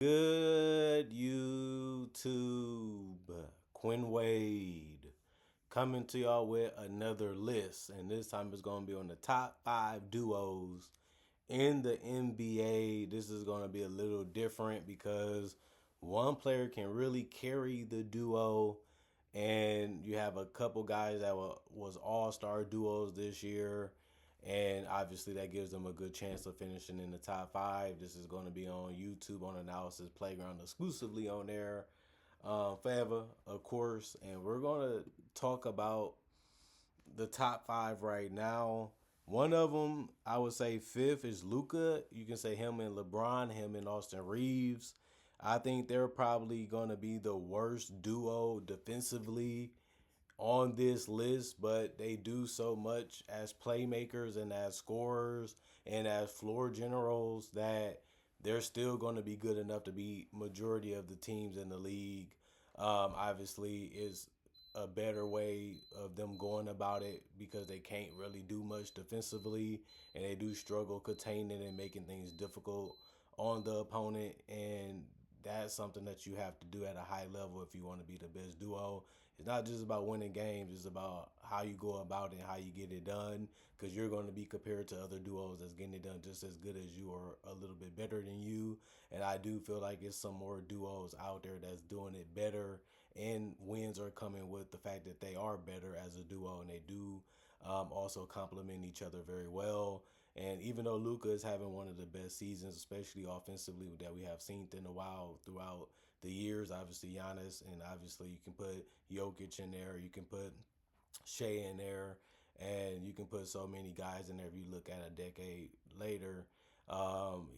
Good YouTube. Quinn Wade coming to y'all with another list, and this time it's going to be on the top 5 duos in the NBA. This is going to be a little different because one player can really carry the duo, and you have a couple guys that was all-star duos this year, and obviously that gives them a good chance of finishing in the top 5. This is going to be on YouTube on Analysis Playground exclusively on there forever, of course, and we're going to talk about the top 5 right now. One of them, I would say fifth, is Luka. You can say him and LeBron, him and Austin Reeves. I think they're probably going to be the worst duo defensively on this list, but they do so much as playmakers and as scorers and as floor generals that they're still going to be good enough to beat majority of the teams in the league. Obviously, is a better way of them going about it because they can't really do much defensively and they do struggle containing and making things difficult on the opponent, and that's something that you have to do at a high level if you want to be the best duo. It's not just about winning games, it's about how you go about it and how you get it done, because you're going to be compared to other duos that's getting it done just as good as you or a little bit better than you. And I do feel like it's some more duos out there that's doing it better, and wins are coming with the fact that they are better as a duo and they do also complement each other very well. And even though Luka is having one of the best seasons, especially offensively, that we have seen in a while throughout the years, obviously Giannis, and obviously you can put Jokic in there, you can put Shea in there, and you can put so many guys in there. If you look at a decade later,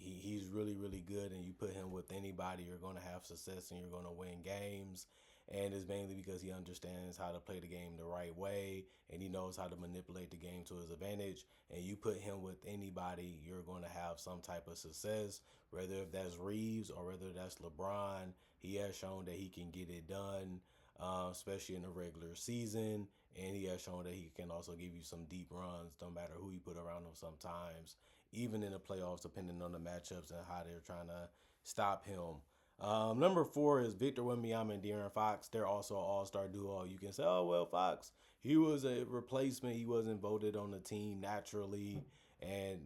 he's really, really good, and you put him with anybody, you're going to have success and you're going to win games. And it's mainly because he understands how to play the game the right way and he knows how to manipulate the game to his advantage. And you put him with anybody, you're going to have some type of success, whether if that's Reeves or whether that's LeBron. He has shown that he can get it done, especially in the regular season. And he has shown that he can also give you some deep runs, no matter who you put around him sometimes, even in the playoffs, depending on the matchups and how they're trying to stop him. Number 4 is Victor Wembanyama and De'Aaron Fox. They're also an all-star duo. You can say, oh, well, Fox, he was a replacement. He wasn't voted on the team naturally. And,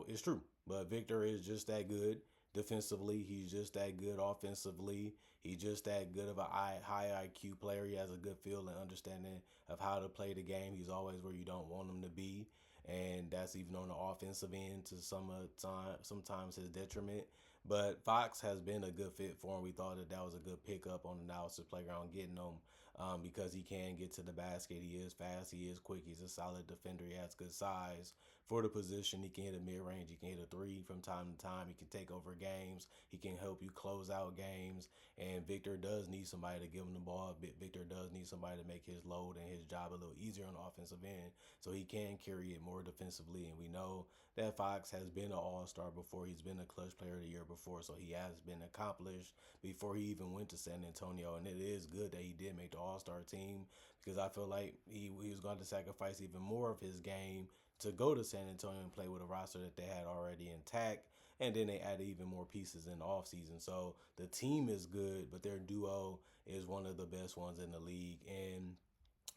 it's true. But Victor is just that good defensively. He's just that good offensively. He's just that good of a high IQ player. He has a good feel and understanding of how to play the game. He's always where you don't want him to be. And that's even on the offensive end to sometimes his detriment. But Fox has been a good fit for him. We thought that was a good pickup on the Analysis Playground, getting him because he can get to the basket. He is fast. He is quick. He's a solid defender. He has good size for the position. He can hit a mid-range. He can hit a three from time to time. He can take over games. He can help you close out games. And Victor does need somebody to give him the ball. Victor does need somebody to make his load and his job a little easier on the offensive end, so he can carry it more defensively. And we know that Fox has been an all-star before. He's been a clutch player of the year before, so he has been accomplished before he even went to San Antonio. And it is good that he did make the all-star team, because I feel like he was going to sacrifice even more of his game to go to San Antonio and play with a roster that they had already intact. And then they added even more pieces in the offseason. So the team is good, but their duo is one of the best ones in the league. And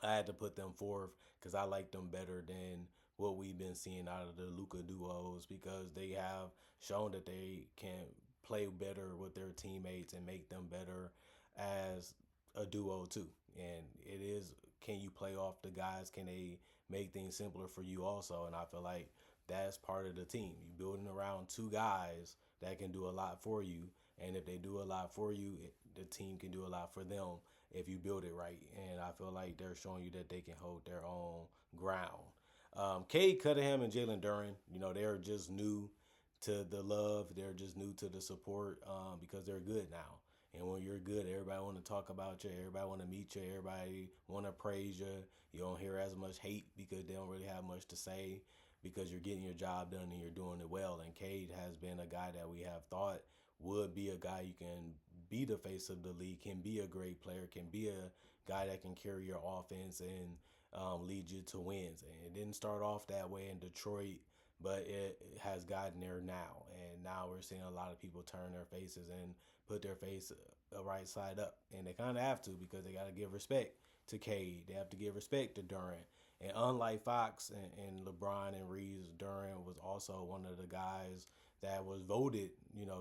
I had to put them fourth because I like them better than what we've been seeing out of the Luka duos, because they have shown that they can play better with their teammates and make them better as a duo too. And it is, can you play off the guys? Can they make things simpler for you also? And I feel like that's part of the team. You building around two guys that can do a lot for you, and if they do a lot for you, the team can do a lot for them if you build it right. And I feel like they're showing you that they can hold their own ground. Cade Cunningham and Jalen Duren, they're just new to the love. They're just new to the support because they're good now. And when you're good, everybody want to talk about you. Everybody want to meet you. Everybody want to praise you. You don't hear as much hate because they don't really have much to say, because you're getting your job done and you're doing it well. And Cade has been a guy that we have thought would be a guy you can be the face of the league, can be a great player, can be a guy that can carry your offense and lead you to wins. And it didn't start off that way in Detroit, but it has gotten there now. And now we're seeing a lot of people turn their faces and put their face right side up. And they kind of have to because they got to give respect to Cade. They have to give respect to Durant. And unlike Fox and LeBron and Reeves, Durant was also one of the guys that was voted,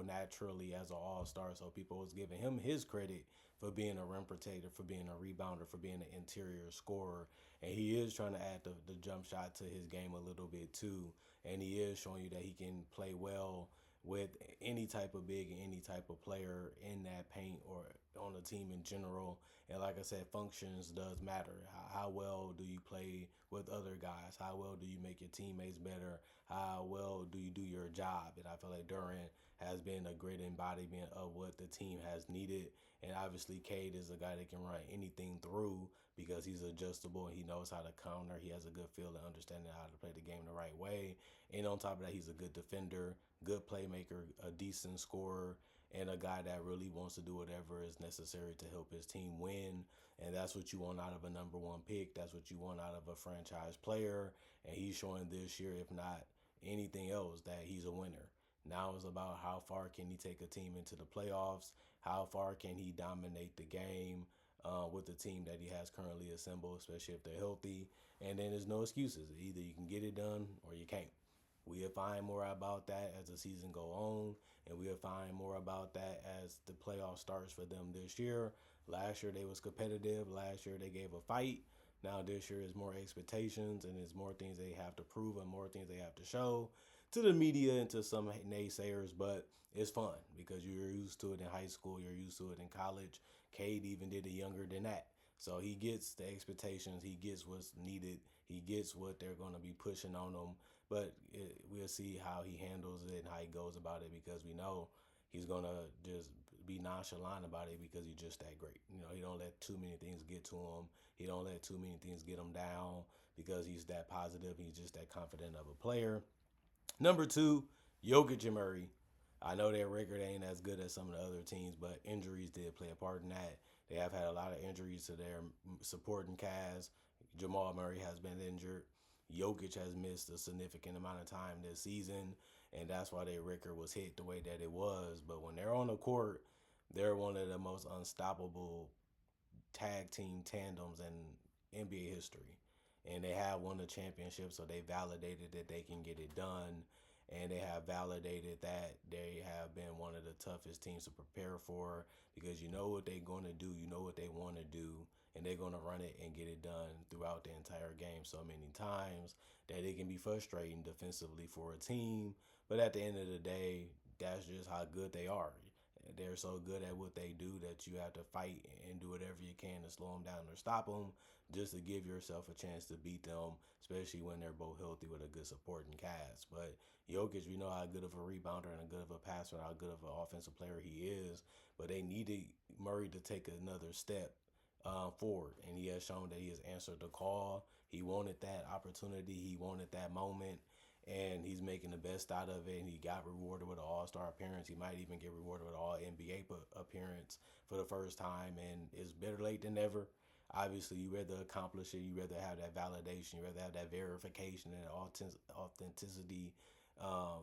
naturally as an all-star. So people was giving him his credit for being a rim protector, for being a rebounder, for being an interior scorer. And he is trying to add the jump shot to his game a little bit too. And he is showing you that he can play well with any type of big and any type of player in that paint or on the team in general. And like I said, functions does matter. How well do you play with other guys? How well do you make your teammates better? How well do you do your job? And I feel like Durant has been a great embodiment of what the team has needed. And obviously, Cade is a guy that can run anything through because he's adjustable and he knows how to counter. He has a good feel and understanding how to play the game the right way. And on top of that, he's a good defender, good playmaker, a decent scorer, and a guy that really wants to do whatever is necessary to help his team win. And that's what you want out of a number one pick. That's what you want out of a franchise player. And he's showing this year, if not anything else, that he's a winner. Now it's about how far can he take a team into the playoffs? How far can he dominate the game with the team that he has currently assembled, especially if they're healthy? And then there's no excuses. Either you can get it done or you can't. We'll find more about that as the season go on, and we'll find more about that as the playoff starts for them this year. Last year they was competitive. Last year they gave a fight. Now this year is more expectations and there's more things they have to prove and more things they have to show to the media and to some naysayers. But it's fun because you're used to it in high school, you're used to it in college. Cade even did it younger than that. So he gets the expectations, he gets what's needed, he gets what they're going to be pushing on him. But we'll see how he handles it and how he goes about it because we know he's going to just be nonchalant about it because he's just that great. He don't let too many things get to him. He don't let too many things get him down because he's that positive. He's just that confident of a player. Number two, Jokic and Murray. I know their record ain't as good as some of the other teams, but injuries did play a part in that. They have had a lot of injuries to their supporting cast. Jamal Murray has been injured. Jokic has missed a significant amount of time this season, and that's why their record was hit the way that it was. But when they're on the court, they're one of the most unstoppable tag team tandems in NBA history. And they have won the championship, so they validated that they can get it done. And they have validated that they have been one of the toughest teams to prepare for because you know what they're going to do, you know what they want to do, and they're going to run it and get it done throughout the entire game so many times that it can be frustrating defensively for a team. But at the end of the day, that's just how good they are. They're so good at what they do that you have to fight and do whatever you can to slow them down or stop them just to give yourself a chance to beat them, especially when they're both healthy with a good supporting cast. But Jokic, we know how good of a rebounder and a good of a passer, how good of an offensive player he is. But they needed Murray to take another step forward, and he has shown that he has answered the call. He wanted that opportunity. He wanted that moment, and he's making the best out of it. And he got rewarded with an All-Star appearance. He might even get rewarded with an All-NBA appearance for the first time, and it's better late than never. Obviously, you rather accomplish it. You rather have that validation. You rather have that verification and authenticity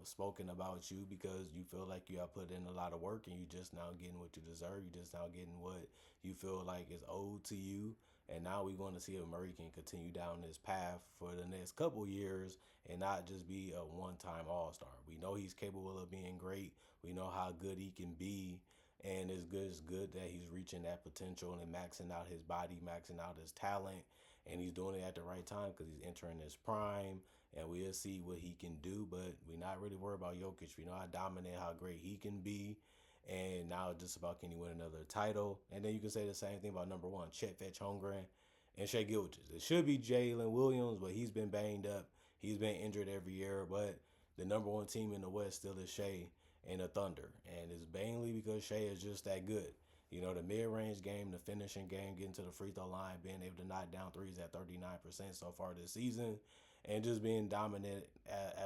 spoken about you because you feel like you have put in a lot of work and you just now getting what you deserve. You just now getting what you feel like is owed to you. And now we want to see if Murray can continue down this path for the next couple years and not just be a one-time All-Star. We know he's capable of being great. We know how good he can be. And it's good that he's reaching that potential and maxing out his body, maxing out his talent. And he's doing it at the right time because he's entering his prime. And we'll see what he can do. But we're not really worried about Jokic. We know how dominant, how great he can be. And now it's just about can he win another title. And then you can say the same thing about number one, Chet Fetch Holmgren and Shai Gilgeous. It should be Jalen Williams, but he's been banged up. He's been injured every year. But the number one team in the West still is Shai and the Thunder. And it's mainly because Shai is just that good. The mid-range game, the finishing game, getting to the free throw line, being able to knock down threes at 39% so far this season, and just being dominant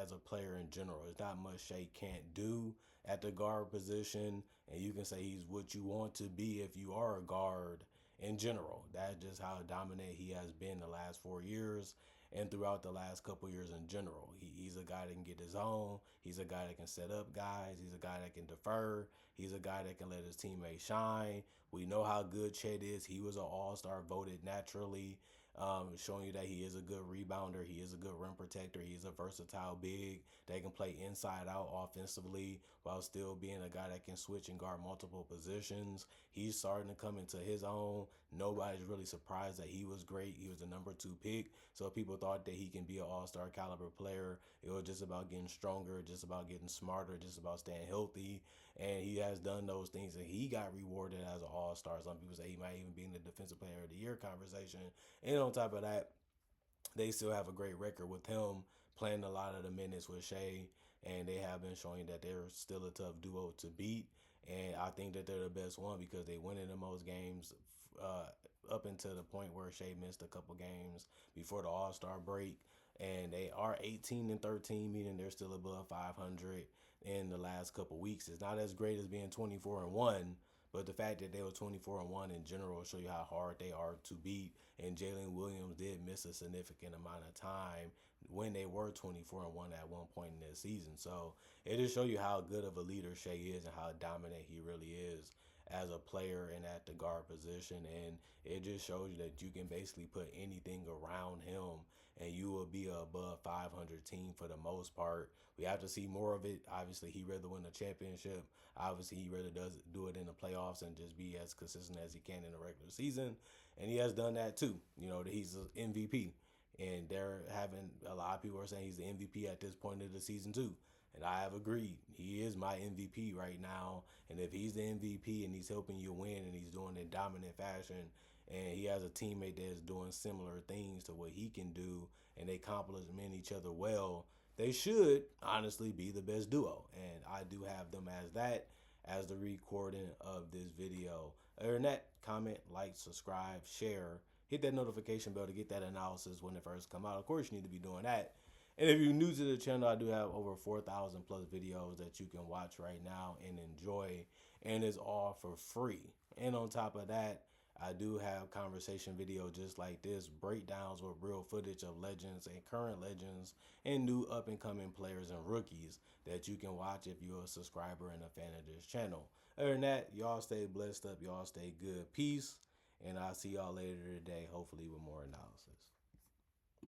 as a player in general. There's not much Shai can't do at the guard position, and you can say he's what you want to be if you are a guard in general. That's just how dominant he has been the last 4 years. and throughout the last couple years in general. He's a guy that can get his own. He's a guy that can set up guys. He's a guy that can defer. He's a guy that can let his teammates shine. We know how good Chet is. He was an all-star voted naturally, showing you that he is a good rebounder. He is a good rim protector. He's a versatile big that can play inside out offensively while still being a guy that can switch and guard multiple positions. He's starting to come into his own. Nobody's really surprised that he was great. He was the number 2 pick. So people thought that he can be an all-star caliber player. It was just about getting stronger, just about getting smarter, just about staying healthy. And he has done those things, and he got rewarded as an all-star. Some people say he might even be in the defensive player of the year conversation. And on top of that, they still have a great record with him playing a lot of the minutes with Shea, and they have been showing that they're still a tough duo to beat. And I think that they're the best one because they win in the most games up until the point where Shea missed a couple games before the All-Star break. And they are 18-13, meaning they're still above 500 in the last couple weeks. It's not as great as being 24-1, but the fact that they were 24-1 in general show you how hard they are to beat. And Jalen Williams did miss a significant amount of time when they were 24-1 at one point in this season. So it just show you how good of a leader Shea is and how dominant he really is as a player and at the guard position. And it just shows you that you can basically put anything around him and you will be a above 500 team for the most part. We have to see more of it. Obviously, he'd rather win a championship. Obviously, he rather does do it in the playoffs and just be as consistent as he can in the regular season. And he has done that too. You know, he's an MVP. And they're having a lot of people are saying he's the MVP at this point of the season too. And I have agreed. He is my MVP right now. And if he's the MVP and he's helping you win and he's doing it in dominant fashion and he has a teammate that is doing similar things to what he can do and they complement each other well, they should honestly be the best duo. And I do have them as that as the recording of this video. Other than that, comment, like, subscribe, share. Hit that notification bell to get that analysis when it first come out. Of course, you need to be doing that. And if you're new to the channel, I do have over 4,000 plus videos that you can watch right now and enjoy. And it's all for free. And on top of that, I do have conversation videos just like this, breakdowns with real footage of legends and current legends and new up and coming players and rookies that you can watch if you're a subscriber and a fan of this channel. Other than that, y'all stay blessed up. Y'all stay good. Peace. And I'll see y'all later today, hopefully with more analysis.